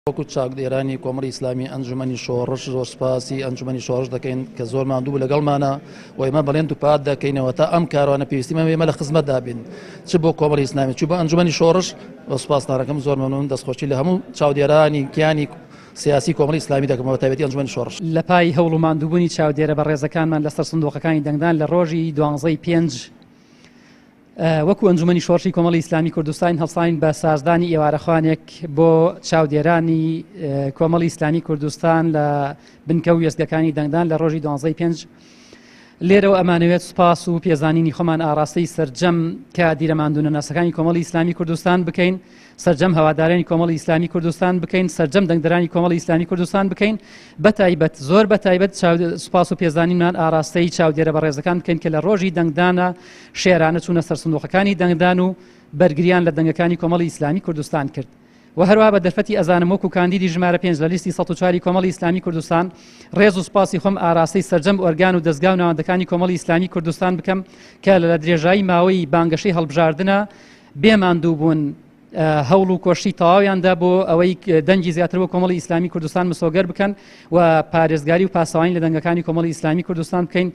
وەکو چاکدێرانی کۆمەڵی ئیسلامی ئەنجومەنی شۆڕش زۆر سپاسی ئەنجومەنی شۆڕش دەکەین کە زۆر ماندوو بوو لەگەڵمانە و ئێمە بەڵێن دووپات دەکەینەوە تا ئەم کاروانە پێویستیمە ئێمە لە خزمەتدا بین چ بۆ کۆمەڵی ئیسلامی چ بۆ ئەنجومەنی شۆڕش بە سوپاسدارەکەم زۆر مەمنون دەستخۆشی لە هەموو چاودێرانی کیانی سیاسی کۆمەڵی ئیسلامی دەکەمەوە تایبەتی ئەنجومەنی شۆڕش. لە پای هەوڵ و ماندووبوونی چاودێرە بە ڕێزەکانمان لەسەر سندوقەکانی دەنگدان لە ڕۆژی 12/5 وەکو ئەنجومەنی شۆڕشی کۆمەڵی ئیسلامی کوردستان هەڵساین بە سازدانی ئێوارەخوانێک بۆ چاودێرانی کۆمەڵی ئیسلامی کوردستان لە بنکە و وێستگەکانی دەنگدان لە ڕۆژی 12/5 لێرەوە ئەمانەوێت سوپاس و پێزانینی خۆمان ئاراستەی سەرجەم کە دیرەماندونە ناسەکانی کۆمەڵی ئیسلامی کوردستان بکەین، سەرجەم هەوادارانی کۆمەڵی ئیسلامی کوردستان بکەین، سەرجەم دەنگدەرانی کۆمەڵی ئیسلامی کوردستان بکەین، بەتایبەت زۆر بەتایبەت سوپاس و پێزانینمان ئاراستەی چاودێرە بە ڕێزەکان بکەین کە لە ڕۆژی دەنگدانە شێرانە چوونە سەر سندوقەکانی دەنگدان و بەرگریان لە دەنگەکانی کۆمەڵی ئیسلامی کوردستان کرد. و هەروە بە دەرفەتی ئەزانم وەکو کاندیدی ژمارە 5 لە لیستی 104 کۆمەڵی ئیسلامی کوردستان ڕێز و سوپاسی خۆم ئاراستەی سەرجەم ئۆرگان و دەستگا و ناوەندەکانی کۆمەڵی ئیسلامی کوردستان بکەم کە لە درێژایی ماوەی بانگەشەی هەڵبژاردنە بێماندوو بوون هەوڵ و کۆشتی تەواویاندا بۆ ئەوەی دەنگی زیاتر بۆ کۆمەڵی ئیسلامی کوردستان مسۆگەر بکەن و پارێزگاری و پاسەوانی لە دەنگەکانی کۆمەڵی ئیسلامی کوردستان بکەین.